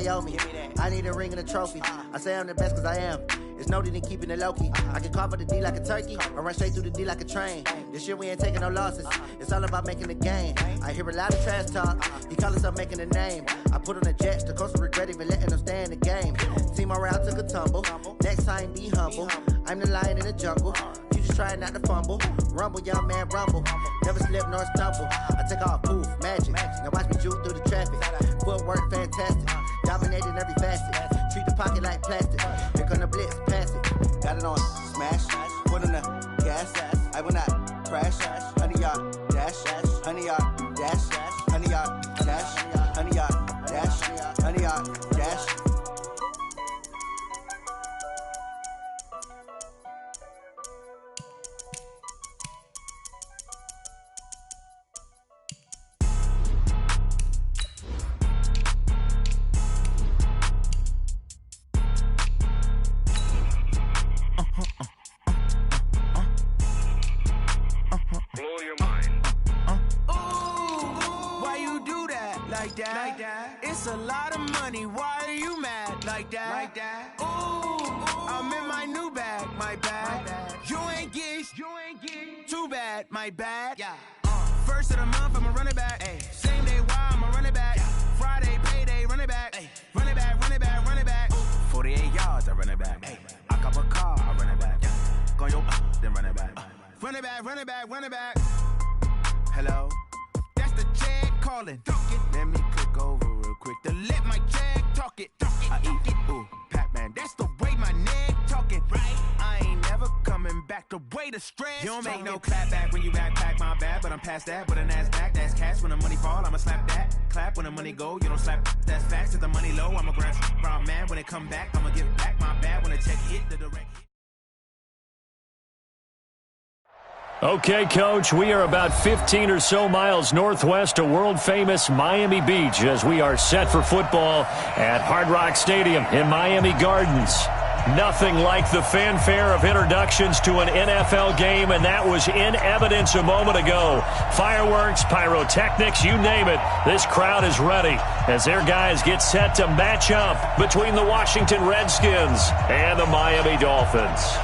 they owe me. I need a ring and a trophy. I say I'm the best cause I am. It's no need in keeping it low-key. I can carve up the D like a turkey, or run straight through the D like a train. This year we ain't taking no losses. It's all about making the game. I hear a lot of trash talk. He call himself making a name. I put on the Jets, the coach will regret even letting them stay in the game. Team morale took a tumble. Next time be humble. I'm the lion in the jungle. You just trying not to fumble. Rumble, young man, rumble. Never slip nor stumble. I take off, poof, magic. Now watch me juke through the traffic. Footwork fantastic. Dominating every facet. Treat the pocket like plastic. Here come the blitz, pass it. Got it on smash. Put on the gas. I will not crash. 100-yard dash. 100-yard dash. 100-yard dash. 100-yard dash. 100-yard dash. It's a lot of money, why are you mad like that? Ooh, I'm in my new bag, my bad. You ain't get too bad, my bad. Yeah. First of the month, I'ma run it back. Ay. Same day, why I'ma run it back. Friday, payday, run it back. Ay. Run it back, run it back, run it back. 48 yards, I run it back. Ay. I cop a car, I run it back. Go yo, then run it back. Run it back, run it back, run it back. Hello? That's the check calling. Let me click over real quick to let my check talk it. I eat it, ooh, Pac-Man. That's the way my neck talking, right? I ain't never coming back the way the stress. You don't make no clap back when you backpack, my bad. But I'm past that with a NASDAQ. That's cash when the money fall, I'ma slap that. Clap when the money go, you don't slap. That's facts. If the money low, I'ma grab brown man. When it come back, I'ma give back my bad. When the check hit the direct hit. Okay, Coach, we are about 15 or so miles northwest of world-famous Miami Beach as we are set for football at Hard Rock Stadium in Miami Gardens. Nothing like the fanfare of introductions to an NFL game, and that was in evidence a moment ago. Fireworks, pyrotechnics, you name it. This crowd is ready as their guys get set to match up between the Washington Redskins and the Miami Dolphins.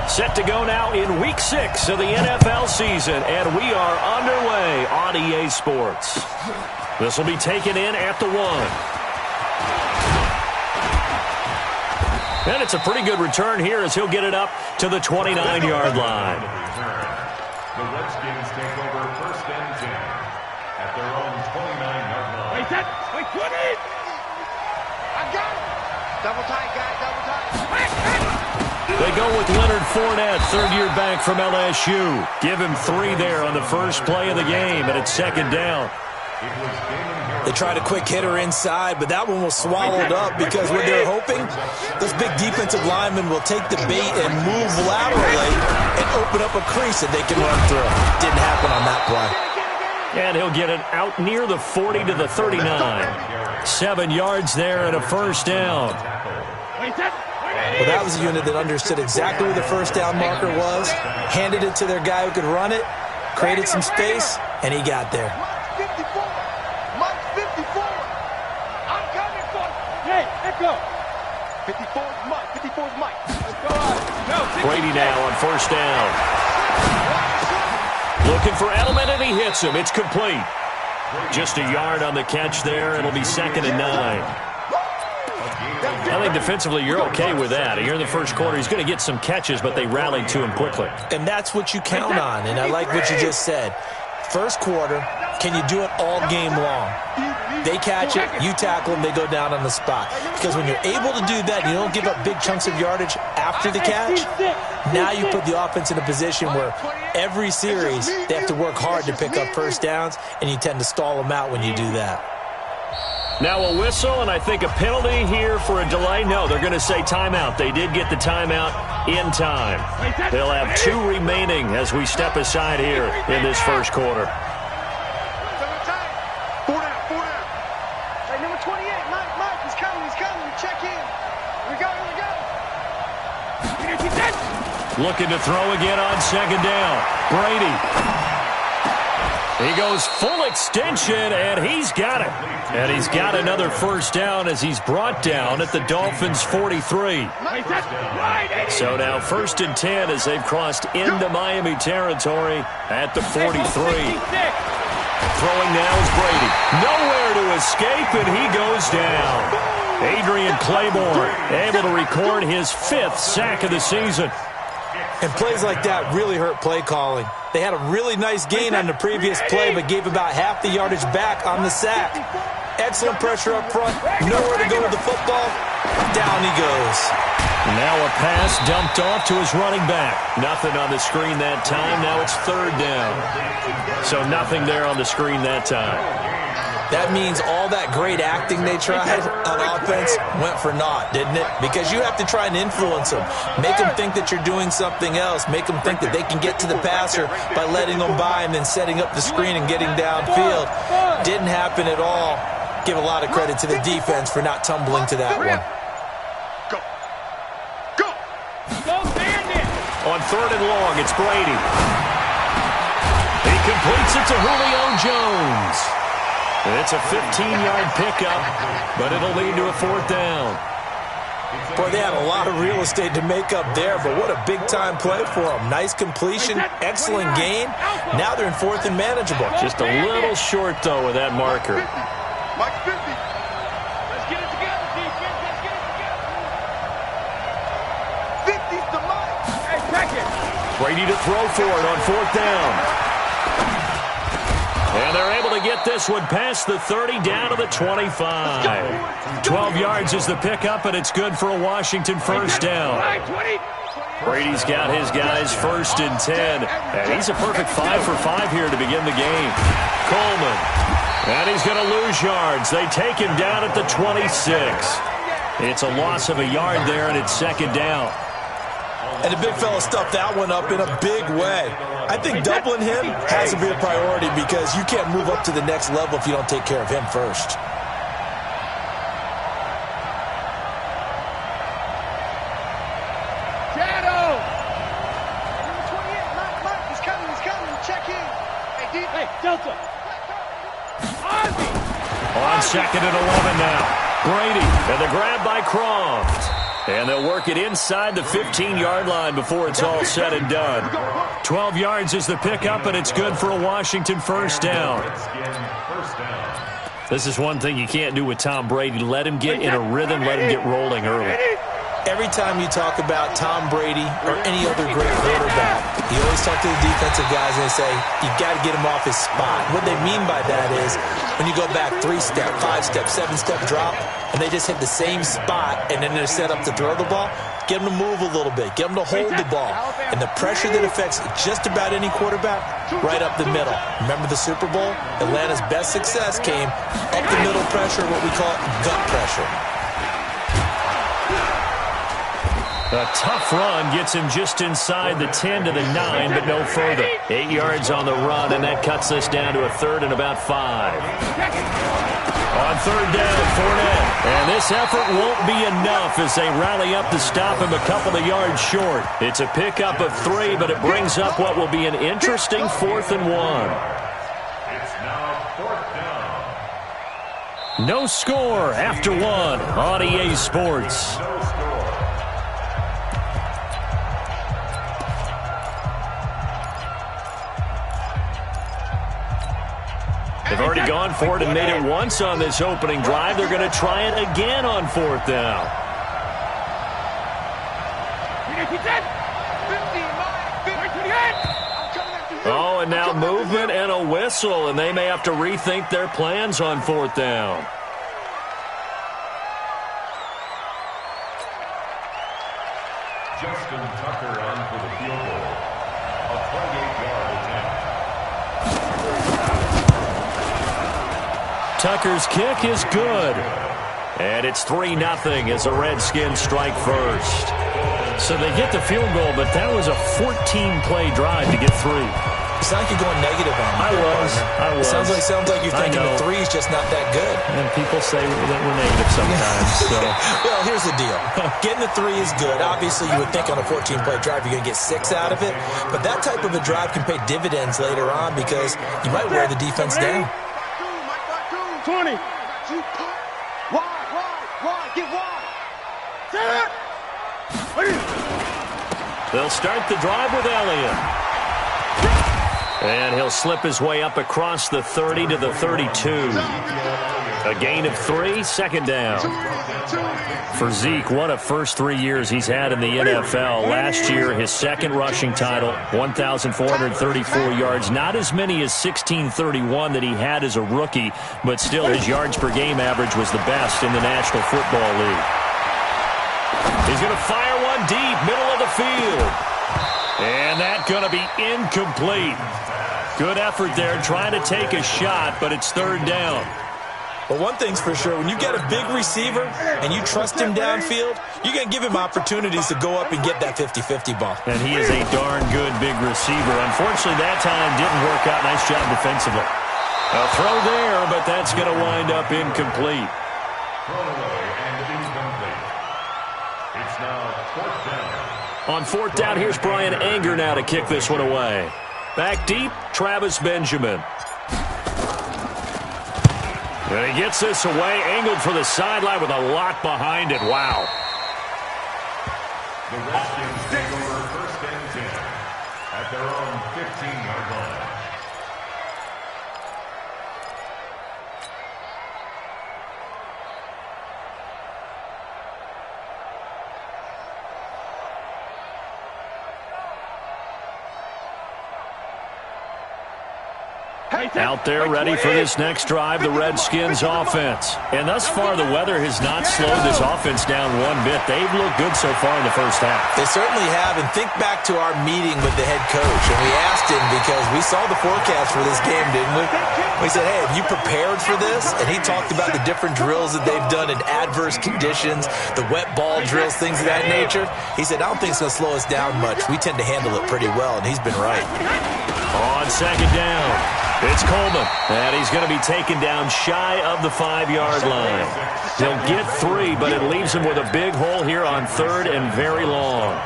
Set to go now in Week 6 of the NFL season, and we are underway on EA Sports. This will be taken in at the 1. And it's a pretty good return here as he'll get it up to the 29-yard line. The Redskins take over 1st and 10 at their own 29-yard line. Wait, that! Wait, 20! I got it! Double tight, guys, double tight. They go with Leonard Fournette, third-year back from LSU. Give him 3 there on the first play of the game, and it's 2nd down. They tried a quick hitter inside, but that one was swallowed up because what they're hoping, this big defensive lineman will take the bait and move laterally and open up a crease that they can run through. Didn't happen on that play. And he'll get it out near the 40 to the 39. 7 yards there and a first down. Well, that was a unit that understood exactly where the first down marker was, handed it to their guy who could run it, created some space, and he got there. Mike 54. I'm coming for you. Hey, let's go. 54's Mike. 54's Mike. Let's go. Brady now on first down. Looking for Edelman, and he hits him. It's complete. Just a yard on the catch there. It'll be 2nd and 9. I think defensively you're okay with that. Here in the first quarter, he's going to get some catches, but they rallied to him quickly. And that's what you count on, and I like what you just said. First quarter, can you do it all game long? They catch it, you tackle them, they go down on the spot. Because when you're able to do that, you don't give up big chunks of yardage after the catch, now you put the offense in a position where every series they have to work hard to pick up first downs, and you tend to stall them out when you do that. Now a whistle, and I think a penalty here for a delay. No, they're going to say timeout. They did get the timeout in time. They'll have 2 remaining as we step aside here in this first quarter. 4 down. Hey, number 28, Mike, he's coming, Looking to throw again on second down. Brady. He goes full extension, and he's got it. And he's got another first down as he's brought down at the Dolphins' 43. So now 1st and 10 as they've crossed into Miami territory at the 43. Throwing now is Brady. Nowhere to escape, and he goes down. Adrian Claiborne able to record his 5th sack of the season. And plays like that really hurt play calling. They had a really nice gain on the previous play, but gave about half the yardage back on the sack. Excellent pressure up front. Nowhere to go with the football. Down he goes. Now a pass dumped off to his running back. Nothing on the screen that time. Now it's 3rd down. So nothing there on the screen that time. That means all that great acting they tried on offense went for naught, didn't it? Because you have to try and influence them. Make them think that you're doing something else. Make them think that they can get to the passer by letting them by and then setting up the screen and getting downfield. Didn't happen at all. Give a lot of credit to the defense for not tumbling to that one. Go. Go. On 3rd and long, it's Brady. He completes it to Julio Jones. It's a 15-yard pickup, but it'll lead to a 4th down. Boy, they had a lot of real estate to make up there, but what a big-time play for them. Nice completion, excellent gain. Now they're in 4th and manageable. Just a little short, though, with that marker. Mike 50. Let's get it together, defense. Let's get it together. 50's the Mike. Hey, check it. Brady to throw for it on 4th down. And they're able to get this one past the 30 down to the 25. 12 yards is the pickup, and it's good for a Washington first down. Brady's got his guys 1st and 10. And he's a perfect 5 for 5 here to begin the game. Coleman. And he's going to lose yards. They take him down at the 26. It's a loss of a yard there, and it's 2nd down. And the big fella stuffed that one up in a big way. I think doubling him has to be a priority because you can't move up to the next level if you don't take care of him first. Shadow! Mike, he's coming. Check in. Hey, Delta! On 2nd and 11 now. Brady, and the grab by Croft. And they'll work it inside the 15-yard line before it's all said and done. 12 yards is the pickup, and it's good for a Washington first down. This is one thing you can't do with Tom Brady. Let him get in a rhythm, let him get rolling early. Every time you talk about Tom Brady or any other great quarterback, you always talk to the defensive guys and they say, you got to get him off his spot. What they mean by that is when you go back 3-step, 5-step, 7-step drop, and they just hit the same spot and then they're set up to throw the ball, get them to move a little bit, get them to hold the ball. And the pressure that affects just about any quarterback, right up the middle. Remember the Super Bowl? Atlanta's best success came up the middle pressure, what we call gut pressure. A tough run gets him just inside the 10 to the 9, but no further. 8 yards on the run, and that cuts us down to a 3rd and about 5. On 3rd down, Fournette. And this effort won't be enough as they rally up to stop him a couple of yards short. It's a pickup of 3, but it brings up what will be an interesting 4th and 1. It's now 4th down. No score after 1 on EA Sports. No score. They've already gone for it and made it once on this opening drive. They're going to try it again on 4th down. Oh, and now movement and a whistle, and they may have to rethink their plans on 4th down. Justin Tucker on for the field goal. A 28-yard attempt. Tucker's kick is good. And it's 3-0 as the Redskins strike first. So they get the field goal, but that was a 14-play drive to get 3. You sound like you're going negative on me. I was. It sounds like you're thinking the three is just not that good. And people say that we're negative sometimes. So. Well, here's the deal. Getting the three is good. Obviously, you would think on a 14-play drive you're going to get 6 out of it. But that type of a drive can pay dividends later on because you might wear the defense down. 20. Wide, get wide. Set. They'll start the drive with Elliott. And he'll slip his way up across the 30 to the 32. A gain of 3, second down. For Zeke, what a first 3 years he's had in the NFL. Last year, his second rushing title, 1,434 yards. Not as many as 1,631 that he had as a rookie, but still his yards per game average was the best in the National Football League. He's going to fire one deep, middle of the field. And that's going to be incomplete. Good effort there, trying to take a shot, but it's third down. But one thing's for sure, when you get a big receiver and you trust him downfield, you're going to give him opportunities to go up and get that 50-50 ball. And he is a darn good big receiver. Unfortunately, that time didn't work out. Nice job defensively. A throw there, but that's going to wind up incomplete. Thrown away and incomplete. It's now fourth down. On fourth down, here's Brian Anger now to kick this one away. Back deep, Travis Benjamin. And he gets this away, angled for the sideline with a lot behind it. Wow. The Redskins take over first and 10 at their own 15-yard line. Out there ready for this next drive, the Redskins offense. And thus far, the weather has not slowed this offense down one bit. They've looked good so far in the first half. They certainly have. And think back to our meeting with the head coach. And we asked him because we saw the forecast for this game, didn't we? We said, hey, have you prepared for this? And he talked about the different drills that they've done in adverse conditions, the wet ball drills, things of that nature. He said, I don't think it's going to slow us down much. We tend to handle it pretty well, and he's been right. On second down, it's Coleman, and he's going to be taken down shy of the 5-yard line. He'll get 3, but it leaves him with a big hole here on third and very long.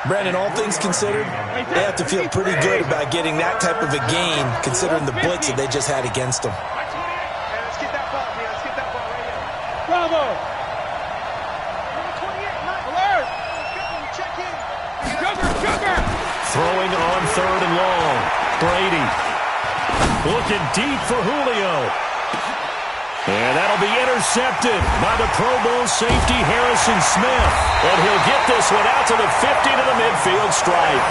Brandon, all things considered, they have to feel pretty good about getting that type of a gain, considering the blitz that they just had against them. Let's get that ball, man. Let's get that ball right here. Bravo. Alert. Check in. Sugar. Throwing on third and long. Brady looking deep for Julio. And that'll be intercepted by the Pro Bowl safety Harrison Smith. And he'll get this one out to the 50 to the midfield stripe.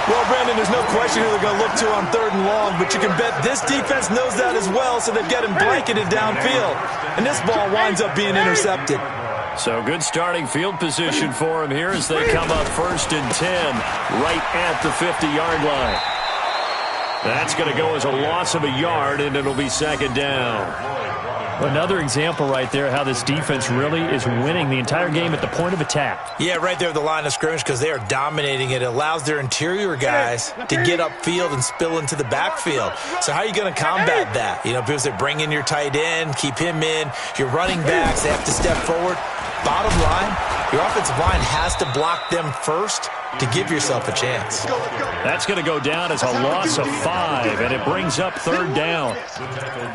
Well, Brandon, there's no question who they're going to look to on third and long, but you can bet this defense knows that as well, so they've got him blanketed downfield. And this ball winds up being intercepted. So good starting field position for him here as they come up first and 10 right at the 50-yard line. That's going to go as a loss of a yard, and it'll be second down. Another example right there how this defense really is winning the entire game at the point of attack. Yeah, right there at the line of scrimmage because they are dominating it. It allows their interior guys to get upfield and spill into the backfield. So how are you going to combat that? You know, because they bring in your tight end, keep him in. Your running backs, they have to step forward. Bottom line, your offensive line has to block them first to give yourself a chance. That's going to go down as a loss of 5, and it brings up third down.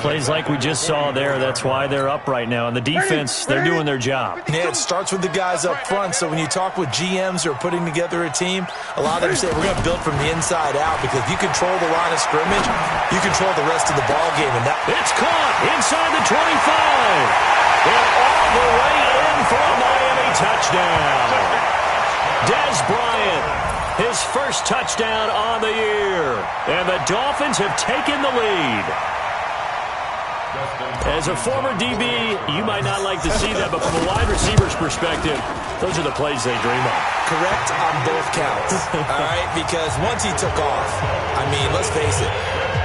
Plays like we just saw there. That's why they're up right now. And the defense, they're doing their job. Yeah, it starts with the guys up front. So when you talk with GMs who are putting together a team, a lot of them say we're going to build from the inside out because if you control the line of scrimmage, you control the rest of the ball game. And it's caught inside the 25. And all the way in for a Miami touchdown. Dez Bryant, his first touchdown on the year. And the Dolphins have taken the lead. As a former DB, you might not like to see that, but from a wide receiver's perspective, those are the plays they dream of. Correct on both counts, all right? Because once he took off, I mean, let's face it,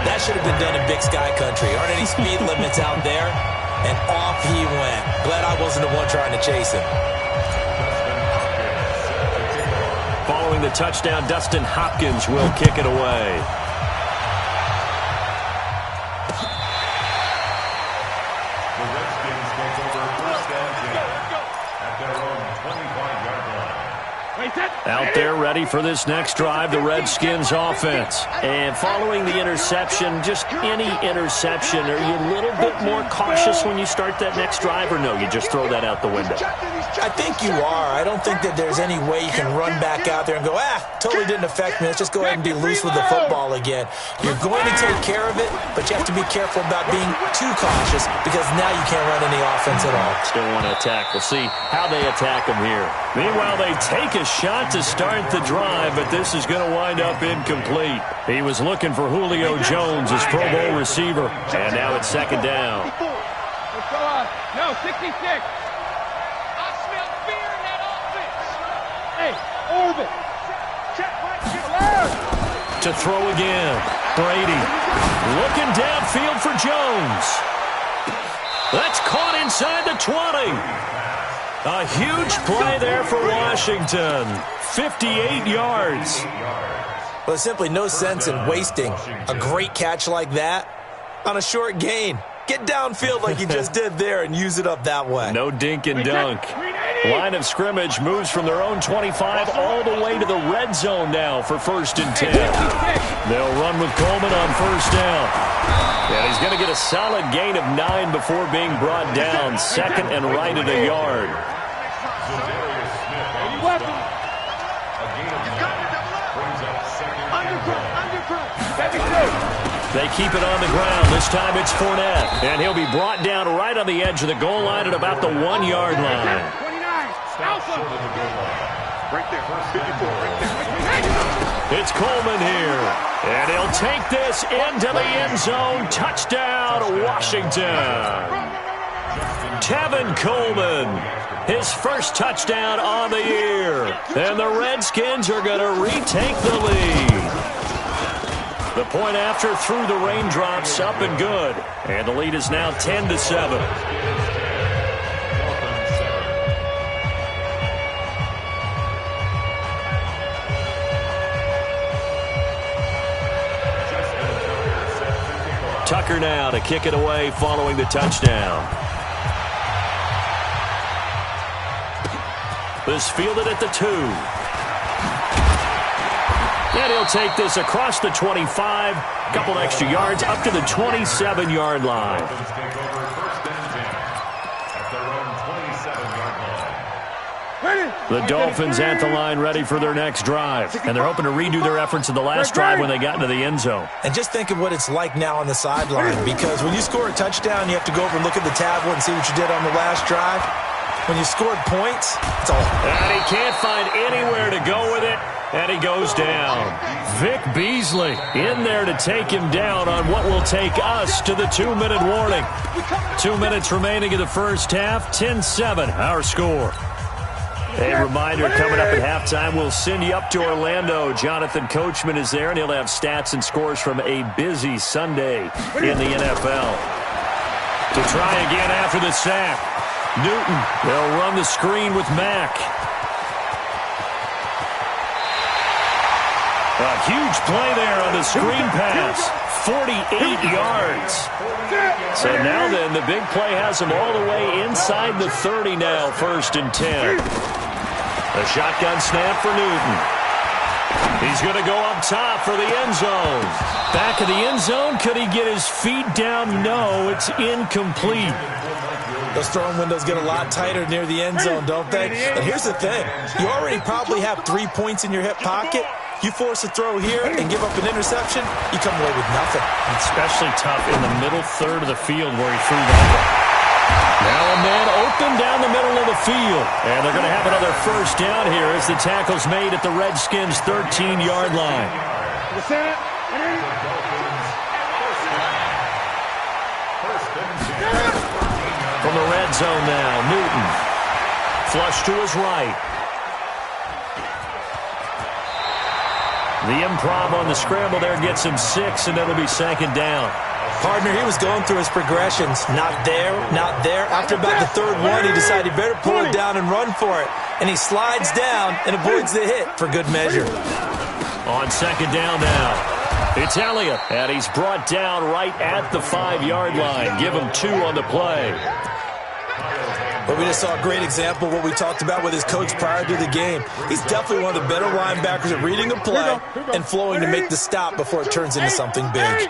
that should have been done in Big Sky Country. Aren't any speed limits out there? And off he went. Glad I wasn't the one trying to chase him. Following Following the touchdown, Dustin Hopkins will kick it away. The Redskins take over first and 10 at their own 25-yard line. Out there ready for this next drive, the Redskins offense. And following the interception, just any interception, are you a little bit more cautious when you start that next drive, or no, you just throw that out the window? I think you are. I don't think that there's any way you can run back out there and go, totally didn't affect me. Let's just go ahead and be loose with the football again. You're going to take care of it, but you have to be careful about being too cautious because now you can't run any offense at all. Still want to attack. We'll see how they attack them here. Meanwhile, they take a shot to start the drive, but this is going to wind up incomplete. He was looking for Julio Jones, his Pro Bowl receiver, and now it's second down. Let's go on. No, 66. Hey, Orbit. To throw again. Brady looking downfield for Jones. That's caught inside the 20. A huge play there for Washington. 58 yards. Well, there's simply no sense in wasting a great catch like that on a short gain. Get downfield like you just did there and use it up that way. No dink and dunk. Line of scrimmage moves from their own 25 all the way to the red zone now for first and 10. They'll run with Coleman on first down. And he's going to get a solid gain of 9 before being brought down. Second and right at a yard. They keep it on the ground. This time it's Fournette. And he'll be brought down right on the edge of the goal line at about the 1-yard line. 29. Alpha. Right there. 54. Right there. It's Coleman here. And he'll take this into the end zone. Touchdown, Washington. Tevin Coleman. His first touchdown on the year. And the Redskins are going to retake the lead. The point after through the raindrops, up and good. And the lead is now 10-7. Tucker now to kick it away following the touchdown. This fielded at the 2. And he'll take this across the 25, a couple extra yards, up to the 27-yard line. The Dolphins at the line ready for their next drive. And they're hoping to redo their efforts in the last drive when they got into the end zone. And just think of what it's like now on the sideline, because when you score a touchdown, you have to go over and look at the tablet and see what you did on the last drive. When you scored points, it's all. And he can't find anywhere to go with it. And he goes down. Vic Beasley in there to take him down on what will take us to the 2-minute warning. 2 minutes remaining in the first half. 10-7, our score. A reminder, coming up at halftime, we'll send you up to Orlando. Jonathan Coachman is there, and he'll have stats and scores from a busy Sunday in the NFL. To try again after the sack. Newton, they'll run the screen with Mack. A huge play there on the screen pass. 48 yards. So now then, the big play has him all the way inside the 30 now, first and 10. A shotgun snap for Newton. He's going to go up top for the end zone. Back of the end zone. Could he get his feet down? No, it's incomplete. Those throwing windows get a lot tighter near the end zone, don't they? And here's the thing. You already probably have 3 points in your hip pocket. You force a throw here and give up an interception, you come away with nothing. Especially tough in the middle third of the field where he threw that. Now a man open down the middle of the field. And they're going to have another first down here as the tackle's made at the Redskins' 13-yard line. From the red zone now, Newton. Flush to his right. The improv on the scramble there gets him 6, and it'll be second down. Partner, he was going through his progressions. Not there, not there. After about the third one, he decided he better pull it down and run for it. And he slides down and avoids the hit for good measure. On second down now, it's Elliott, and he's brought down right at the 5-yard line. Give him 2 on the play. But we just saw a great example of what we talked about with his coach prior to the game. He's definitely one of the better linebackers at reading a play and flowing to make the stop before it turns into something big.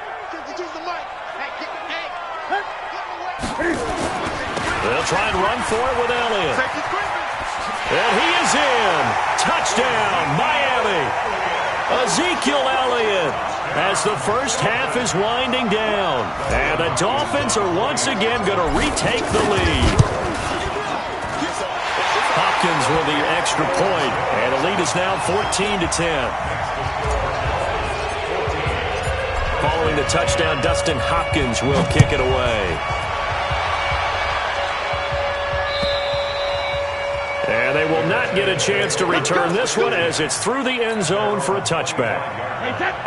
They'll try and run for it with Elliott. And he is in. Touchdown, Miami. Ezekiel Elliott as the first half is winding down. And the Dolphins are once again going to retake the lead. Hopkins with the extra point, and the lead is now 14-10. Following the touchdown, Dustin Hopkins will kick it away. And they will not get a chance to return this one as it's through the end zone for a touchback.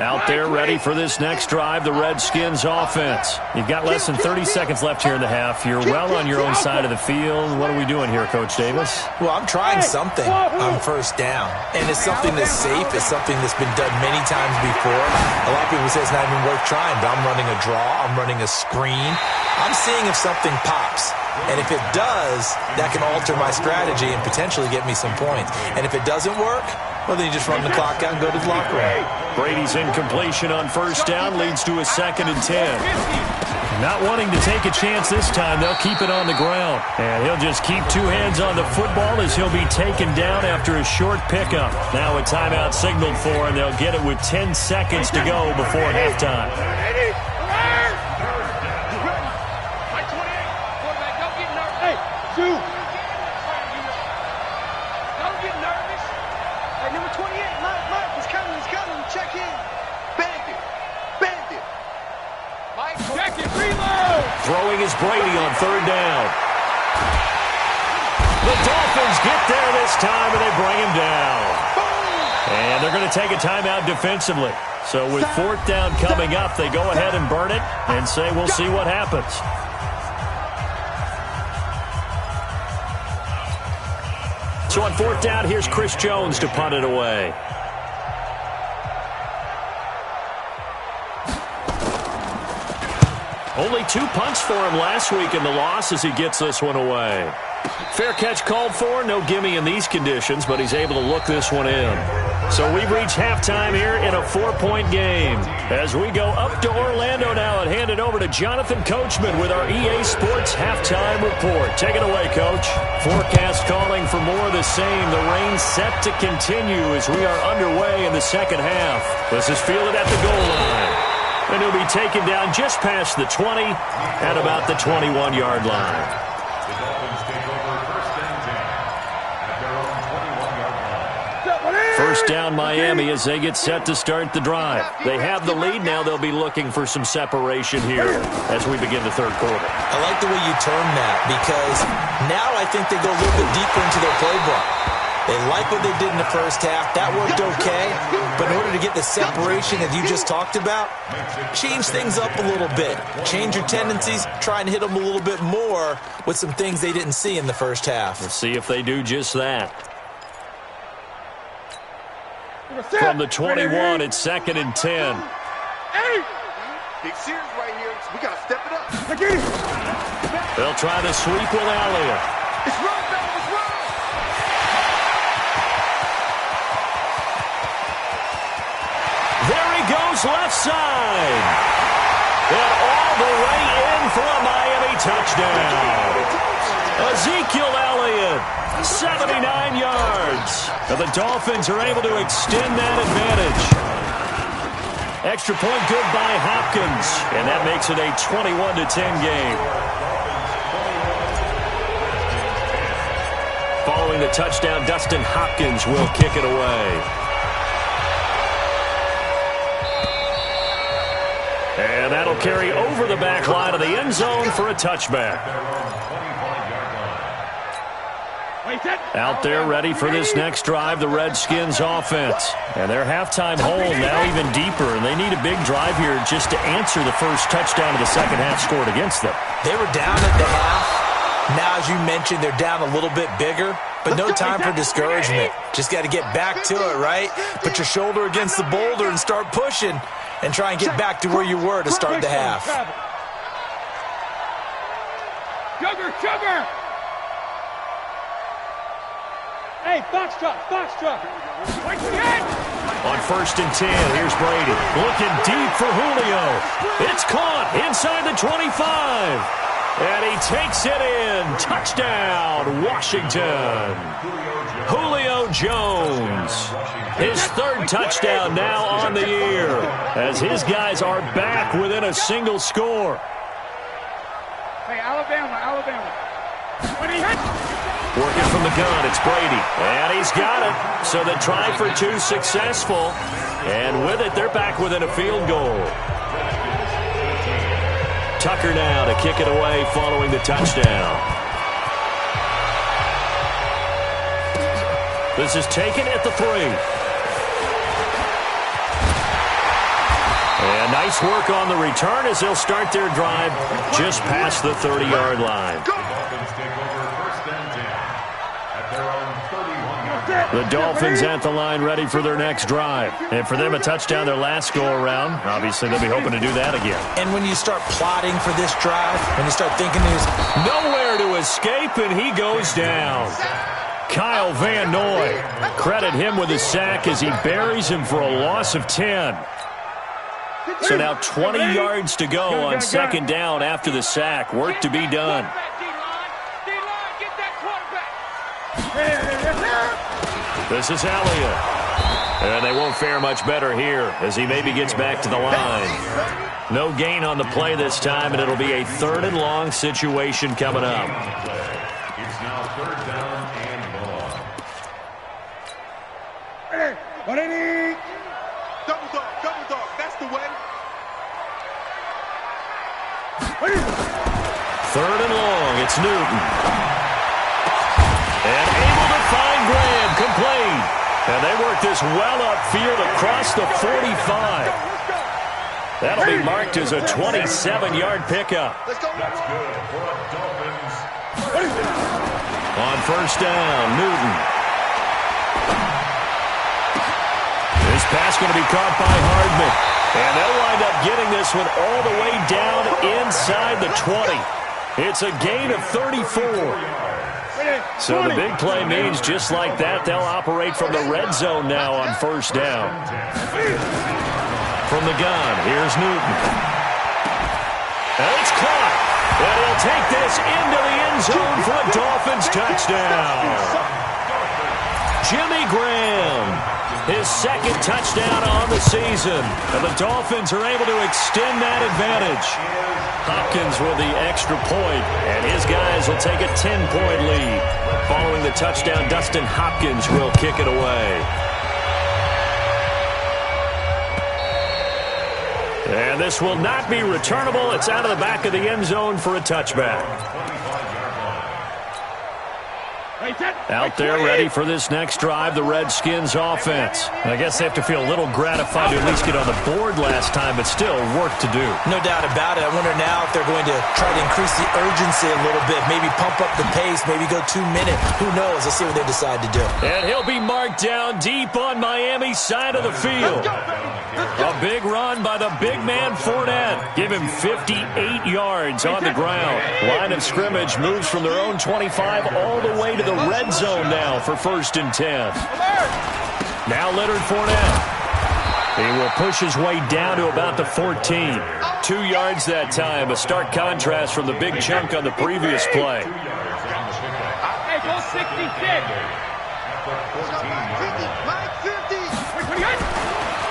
Out there ready for this next drive, the Redskins offense. You've got less than 30 seconds left here in the half. You're well on your own side of the field. What are we doing here, Coach Davis? Well, I'm trying something on first down. And it's something that's safe. It's something that's been done many times before. A lot of people say it's not even worth trying, but I'm running a draw. I'm running a screen. I'm seeing if something pops. And if it does, that can alter my strategy and potentially get me some points. And if it doesn't work, well, then you just run the clock out and go to the locker room. Brady's incompletion on first down leads to a 2nd and 10. Not wanting to take a chance this time, they'll keep it on the ground. And he'll just keep 2 hands on the football as he'll be taken down after a short pickup. Now a timeout signaled for, and they'll get it with 10 seconds to go before halftime. Throwing is Brady on 3rd down. The Dolphins get there this time, and they bring him down. And they're going to take a timeout defensively. So with 4th down coming up, they go ahead and burn it and say we'll see what happens. So on 4th down, here's Chris Jones to punt it away. Only 2 punts for him last week in the loss as he gets this one away. Fair catch called for. No gimme in these conditions, but he's able to look this one in. So we've reached halftime here in a 4-point game. As we go up to Orlando now and hand it over to Jonathan Coachman with our EA Sports Halftime Report. Take it away, Coach. Forecast calling for more of the same. The rain set to continue as we are underway in the second half. This is fielded at the goal line. And he'll be taken down just past the 20 at about the 21-yard line. The Dolphins take over 1st and 10 at their own 21-yard line. First down Miami as they get set to start the drive. They have the lead. Now they'll be looking for some separation here as we begin the 3rd quarter. I like the way you term that because now I think they go a little bit deeper into their playbook. They like what they did in the first half. That worked okay. But in order to get the separation that you just talked about, change things up a little bit. Change your tendencies. Try and hit them a little bit more with some things they didn't see in the first half. Let's see if they do just that. From the 21, it's 2nd and 10. Big series right here. We got to step it up. They'll try the sweep with Elliott. It's run, baby. It's run. There he goes left side. And all the way in for a Miami touchdown. Ezekiel Elliott, 79 yards. And the Dolphins are able to extend that advantage. Extra point good by Hopkins. And that makes it a 21-10 game. Following the touchdown, Dustin Hopkins will kick it away. And that'll carry over the back line of the end zone for a touchback. Out there ready for this next drive, the Redskins offense. And their halftime hole now even deeper, and they need a big drive here just to answer the first touchdown of the second half scored against them. They were down at the half. Now, as you mentioned, they're down a little bit bigger, but no time for discouragement. Just got to get back to it, right? Put your shoulder against the boulder and start pushing and try and get back to where you were to start the half. Sugar! Hey, box truck! On 1st and 10, here's Brady. Looking deep for Julio. It's caught inside the 25. And he takes it in. Touchdown, Washington. Julio Jones. His third touchdown now on the year, as his guys are back within a single score. Hey, Alabama. When he hits. Working from the gun, it's Brady. And he's got it. So the try for two successful. And with it, they're back within a field goal. Tucker now to kick it away following the touchdown. This is taken at the 3. And nice work on the return as they'll start their drive just past the 30-yard line. The Dolphins at the line ready for their next drive. And for them, a touchdown their last go-around. Obviously, they'll be hoping to do that again. And when you start plotting for this drive, when you start thinking there's nowhere to escape, and he goes down. Kyle Van Noy. Credit him with a sack as he buries him for a loss of 10. So now 20 yards to go on second down after the sack. Work to be done. This is Elliott. And they won't fare much better here as he maybe gets back to the line. No gain on the play this time, and it'll be a 3rd and long situation coming up. It's now 3rd down and long. What do you need? Double dog. That's the way. 3rd and long. It's Newton. And able to find Graham, complete. And they work this well upfield across the 45. That'll be marked as a 27-yard pickup. That's good for the Dolphins. On 1st down, Newton. This pass going to be caught by Hardman. And they'll wind up getting this one all the way down inside the 20. It's a gain of 34. So the big play means just like that, they'll operate from the red zone now on 1st down. From the gun, here's Newton. And it's caught. And he'll take this into the end zone for a Dolphins touchdown. Jimmy Graham, his 2nd touchdown on the season. And the Dolphins are able to extend that advantage. Hopkins with the extra point, and his guys will take a 10-point lead. Following the touchdown, Dustin Hopkins will kick it away. And this will not be returnable. It's out of the back of the end zone for a touchback. Out there ready for this next drive, the Redskins offense. I guess they have to feel a little gratified to at least get on the board last time, but still work to do. No doubt about it. I wonder now if they're going to try to increase the urgency a little bit, maybe pump up the pace, maybe go 2 minutes. Who knows? Let's see what they decide to do. And he'll be marked down deep on Miami's side of the field. A big run by the big man Fournette. Give him 58 yards on the ground. Line of scrimmage moves from their own 25 all the way to the red zone now for 1st and 10. Now Leonard Fournette. He will push his way down to about the 14. 2 yards that time. A stark contrast from the big chunk on the previous play. Hey, go 66.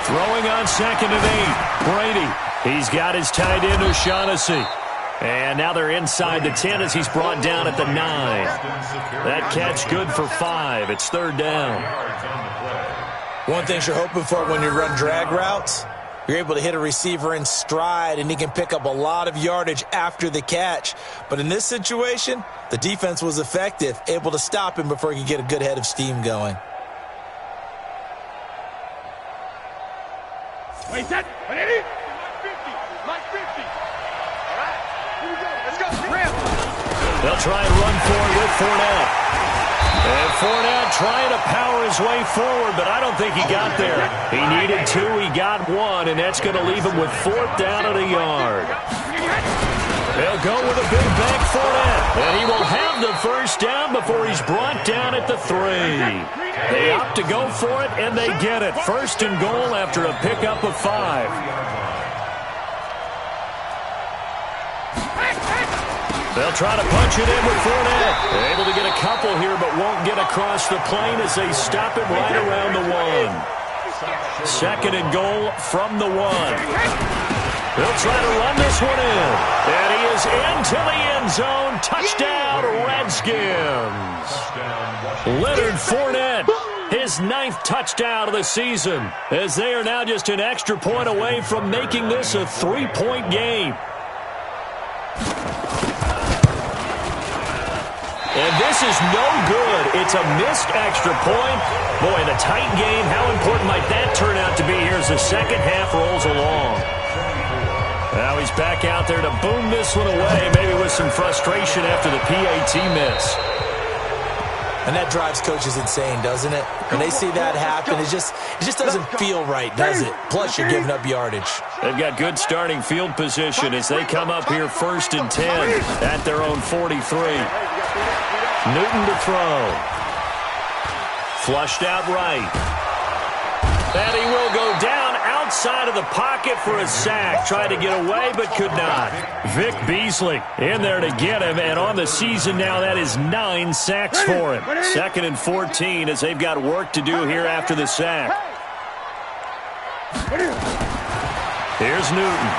Throwing on 2nd and 8. Brady. He's got his tight end O'Shaughnessy. And now they're inside the 10 as he's brought down at the 9. That catch good for 5. It's 3rd down. One thing you're hoping for when you run drag routes, You're able to hit a receiver in stride, and he can pick up a lot of yardage after the catch. But in this situation, the defense was effective, able to stop him before he could get a good head of steam going. Wait, set. What is it? Mike 50. All right. Here we go. Let's go. Ram. They'll try and run for it with Fournette. And Fournette trying to power his way forward, but I don't think he got there. He needed 2, he got 1, and that's going to leave him with 4th down at a yard. They'll go with a big bank Fournette, and he will have the first down before he's brought down at the 3. They opt to go for it, and they get it. 1st and goal after a pickup of 5. They'll try to punch it in with Fournette. They're able to get a couple here, but won't get across the plane as they stop it right around the 1. 2nd and goal from the 1. They'll try to run this one in. And he is into the end zone. Touchdown, Redskins. Leonard Fournette, his 9th touchdown of the season, as they are now just an extra point away from making this a 3-point game. And this is no good. It's a missed extra point. Boy, in a tight game, how important might that turn out to be here as the second half rolls along? Now he's back out there to boom this one away, maybe with some frustration after the PAT miss. And that drives coaches insane, doesn't it? When they see that happen, it just doesn't feel right, does it? Plus, you're giving up yardage. They've got good starting field position as they come up here 1st and 10 at their own 43. Newton to throw. Flushed out right. And he will go down outside of the pocket for a sack. Tried to get away, but could not. Vic Beasley in there to get him, and on the season now, that is 9 sacks for him. 2nd and 14 as they've got work to do here after the sack. Here's Newton.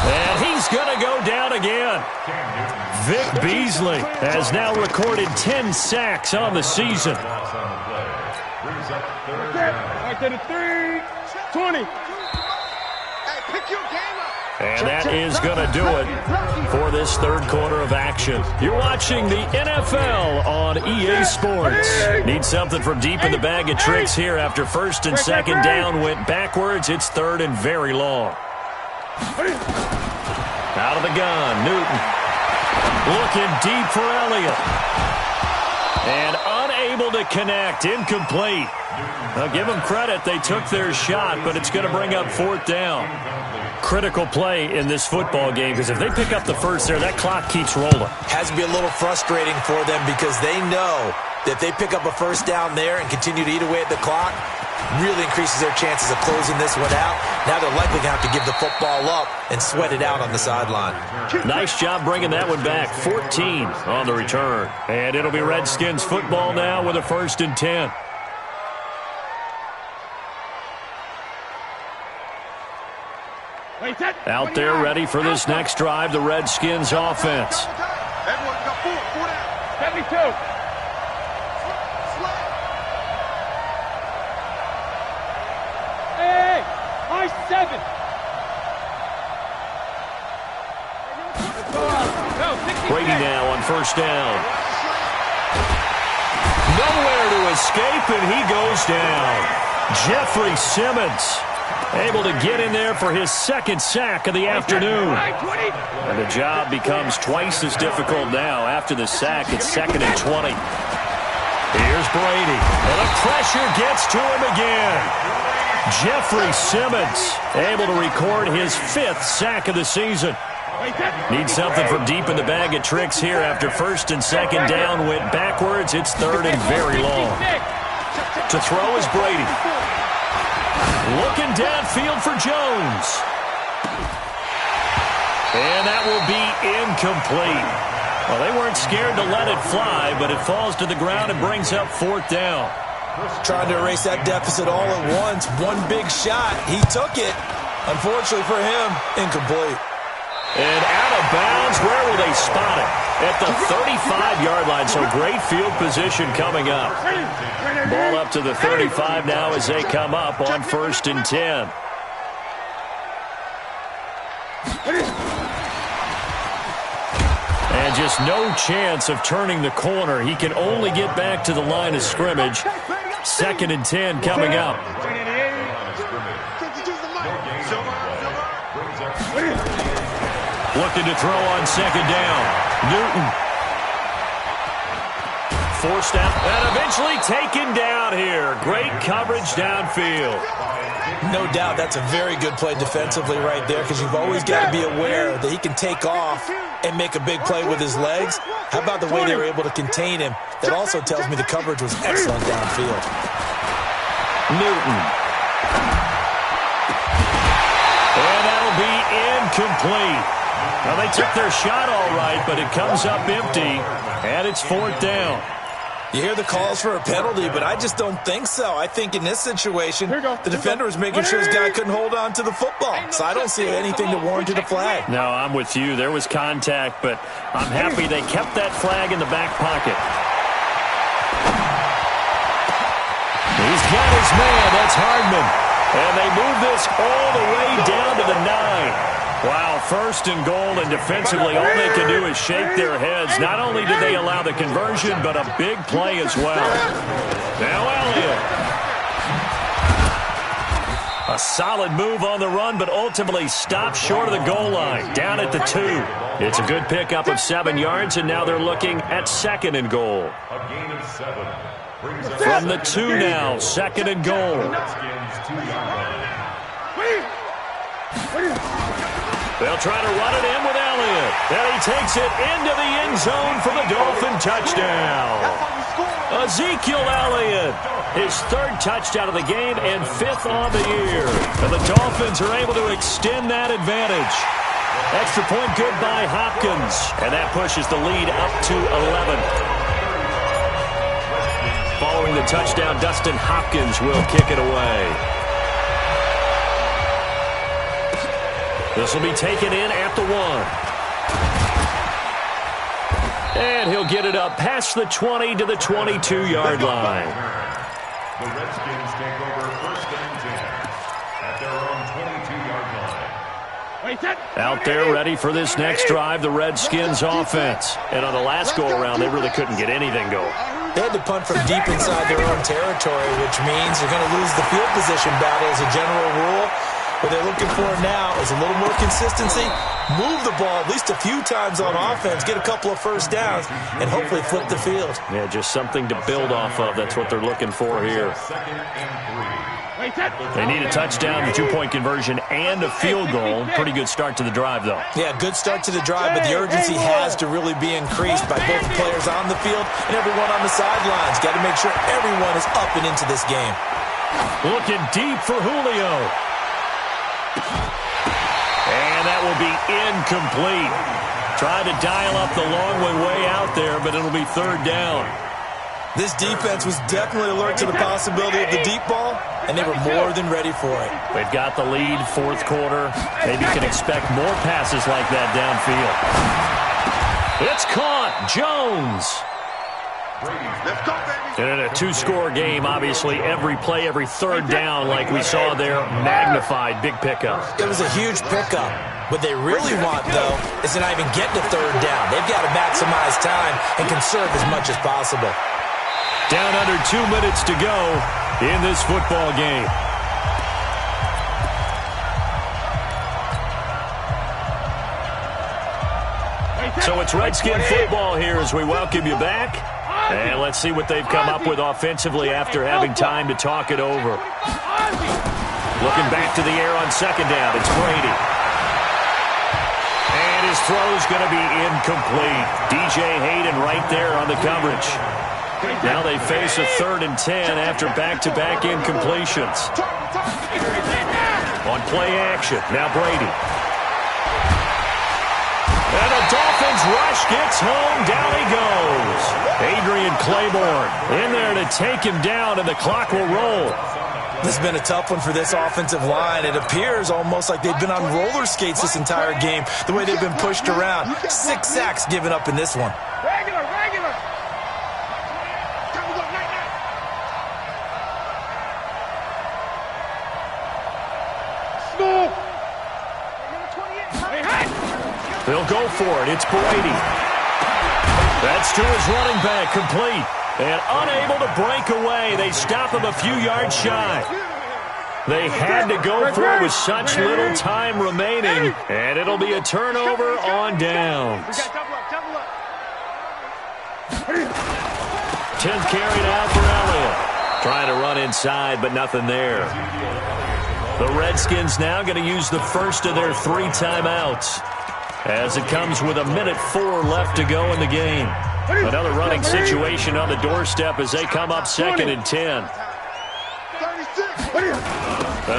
And he's going to go down again. Vic Beasley has now recorded 10 sacks on the season. Right to the 3, 20. And that is going to do it for this 3rd quarter of action. You're watching the NFL on EA Sports. Need something from deep in the bag of tricks here after 1st and 2nd down went backwards. It's 3rd and very long. Out of the gun, Newton. Looking deep for Elliott. And unable to connect, incomplete. I'll give them credit, they took their shot, but it's going to bring up 4th down. Critical play in this football game, because if they pick up the first there, that clock keeps rolling. Has to be a little frustrating for them because they know that if they pick up a 1st down there and continue to eat away at the clock, really increases their chances of closing this one out. Now they're likely going to have to give the football up and sweat it out on the sideline. Nice job bringing that one back. 14 on the return. And it'll be Redskins football now with a 1st and 10. Out there ready for this next drive, the Redskins offense. Everyone got 4 down. 72. Hey, high 7. Brady now on 1st down. Nowhere to escape, and he goes down. Jeffrey Simmons able to get in there for his 2nd sack of the afternoon. And the job becomes twice as difficult now. After the sack, it's 2nd and 20. Here's Brady. And the pressure gets to him again. Jeffrey Simmons able to record his 5th sack of the season. Needs something from deep in the bag of tricks here after 1st and 2nd down went backwards. It's 3rd and very long. To throw is Brady. Looking downfield for Jones. And that will be incomplete. Well, they weren't scared to let it fly, but it falls to the ground and brings up 4th down. Trying to erase that deficit all at once. One big shot. He took it. Unfortunately for him, incomplete. And out of bounds, where will they spot it? at the 35-yard line. So great field position coming up. Ball up to the 35 now as they come up on 1st and 10. And just no chance of turning the corner. He can only get back to the line of scrimmage. 2nd and 10 coming up. Looking to throw on 2nd down. Newton. Forced out and eventually taken down here. Great coverage downfield. No doubt that's a very good play defensively right there, because you've always got to be aware that he can take off and make a big play with his legs. How about the way they were able to contain him? That also tells me the coverage was excellent downfield. Newton. And that'll be incomplete. Now, they took their shot all right, but it comes up empty, and it's 4th down. You hear the calls for a penalty, but I just don't think so. I think in this situation, the defender was making sure his guy couldn't hold on to the football. So I don't see anything that warranted a flag. No, I'm with you. There was contact, but I'm happy they kept that flag in the back pocket. He's got his man. That's Hardman. And they move this all the way down to the 9. Wow, 1st and goal, and defensively all they can do is shake their heads. Not only did they allow the conversion, but a big play as well. Now Elliott. A solid move on the run, but ultimately stopped short of the goal line, down at the 2. It's a good pickup of 7 yards, and now they're looking at 2nd and goal. A gain of 7. From the 2 now, 2nd and goal. They'll try to run it in with Elliott. And he takes it into the end zone for the Dolphin touchdown. Ezekiel Elliott, his 3rd touchdown of the game and 5th on the year. And the Dolphins are able to extend that advantage. Extra point good by Hopkins. And that pushes the lead up to 11. Following the touchdown, Dustin Hopkins will kick it away. This will be taken in at the 1. And he'll get it up past the 20 to the 22-yard line. The Redskins take over 1st and 10 at their own 22-yard line. Out there ready for this next drive, the Redskins offense. And on the last go-around, they really couldn't get anything going. They had to punt from deep inside their own territory, which means they're going to lose the field position battle as a general rule. What they're looking for now is a little more consistency, move the ball at least a few times on offense, get a couple of 1st downs, and hopefully flip the field. Yeah, just something to build off of. That's what they're looking for here. They need a touchdown, the 2-point conversion, and a field goal. Pretty good start to the drive, though. Yeah, good start to the drive, but the urgency has to really be increased by both the players on the field and everyone on the sidelines. Got to make sure everyone is up and into this game. Looking deep for Julio. And that will be incomplete. Trying to dial up the long way out there, but it'll be 3rd down. This defense was definitely alert to the possibility of the deep ball, and they were more than ready for it. They've got the lead, 4th quarter. Maybe you can expect more passes like that downfield. It's caught. Jones. And in a 2-score game, obviously, every play, every 3rd down, like we saw there, magnified. Big pickup. It was a huge pickup. What they really want, though, is to not even get to 3rd down. They've got to maximize time and conserve as much as possible. Down under 2 minutes to go in this football game. So it's Redskin football here as we welcome you back. And let's see what they've come up with offensively after having time to talk it over. Looking back to the air on 2nd down, it's Brady. And his throw's going to be incomplete. DJ Hayden right there on the coverage. Now they face a 3rd and 10 after back-to-back incompletions. On play action, now Brady. And the Dolphins rush gets home, down he goes. Adrian Claiborne in there to take him down, and the clock will roll. This has been a tough one for this offensive line. It appears almost like they've been on roller skates this entire game, the way they've been pushed around. 6 sacks given up in this one. Regular. Smooth. They'll go for it. It's Brady. That's to his running back, complete. And unable to break away. They stop him a few yards shy. They had to go for it with such little time remaining. And it'll be a turnover on downs. 10th carry now for Elliott. Trying to run inside, but nothing there. The Redskins now going to use the first of their 3 timeouts, as it comes with 1:04 left to go in the game. Another running situation on the doorstep as they come up 2nd and 10.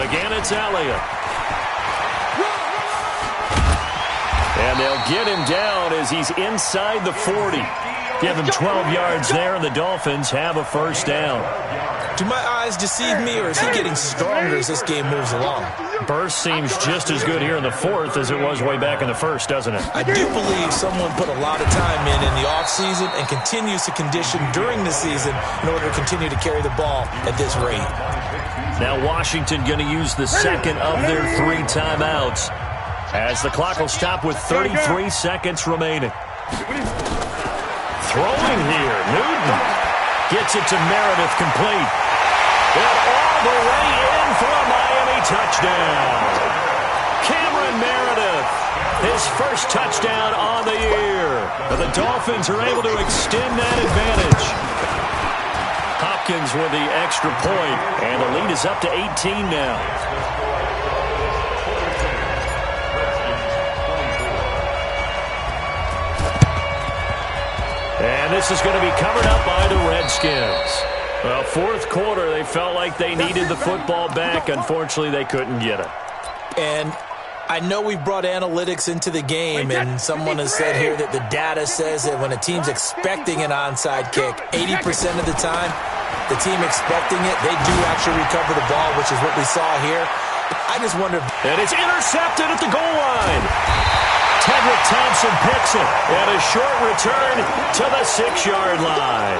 Again, it's Elliott. And they'll get him down as he's inside the 40. Give him 12 yards there, and the Dolphins have a first down. Do my eyes deceive me, or is he getting stronger as this game moves along? Burst seems just as good here in the 4th as it was way back in the 1st, doesn't it? I do believe someone put a lot of time in the offseason and continues to condition during the season in order to continue to carry the ball at this rate. Now Washington going to use the second of their 3 timeouts, as the clock will stop with 33 seconds remaining. Throwing here, Newton gets it to Meredith, complete. And all the way in for a Miami touchdown. Cameron Meredith, his first touchdown on the year. But the Dolphins are able to extend that advantage. Hopkins with the extra point, and the lead is up to 18 now. And this is going to be covered up by the Redskins. Well, 4th quarter, they felt like they needed the football back. Unfortunately, they couldn't get it. And I know we brought analytics into the game, and someone has said here that the data says that when a team's expecting an onside kick, 80% of the time, the team expecting it, they do actually recover the ball, which is what we saw here. I just wonder. And it's intercepted at the goal line. Tedrick Thompson picks it, and a short return to the 6-yard line.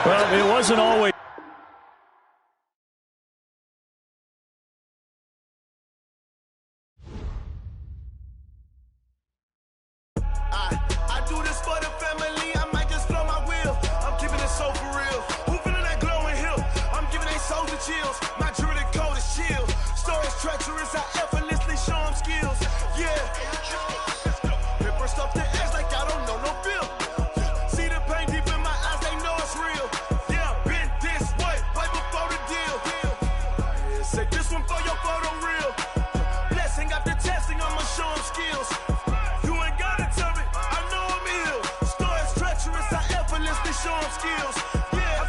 Well, it wasn't always. I do this for the family. I might just blow my wheel. I'm keeping it so for real. Who feeling that glowing hill? I'm giving they souls the chills. My jewelry code is chill. Stories treacherous. I effortlessly show them skills. Yeah. Paper stuff to edge like I don't know no bill. See the pain deep in my eyes, they know it's real. Yeah, been this way before the deal. Say this one for your photo reel. Blessing after testing, I'ma show them skills. You ain't gotta tell me, I know I'm ill. Stories treacherous, I effortlessly show them skills. Yeah,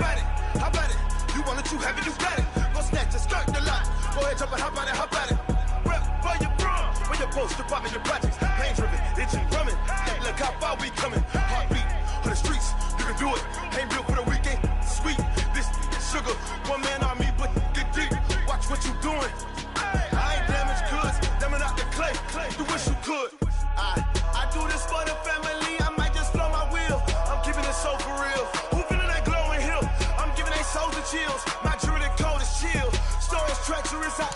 how about it? You want it, you have it, you got it. Go snatch it, skirt the lot. Go ahead, jump it, hop on it, hop on it. Rep for your bro, for your post, your poppin' your projects. Pain driven, itching, drumming. Look how far we coming. Heartbeat on the streets, you can do it. Ain't built for the weekend, sweet. This sugar, one man army, but get deep. Watch what you doing. I ain't damaged goods, damn it out the clay. You wish you could. I do this for the family. I might just blow my wheel. I'm keeping it so for real. Who feeling that glowing hill? I'm giving they souls the chills. My jewelry code is chill. Stories treacherous. I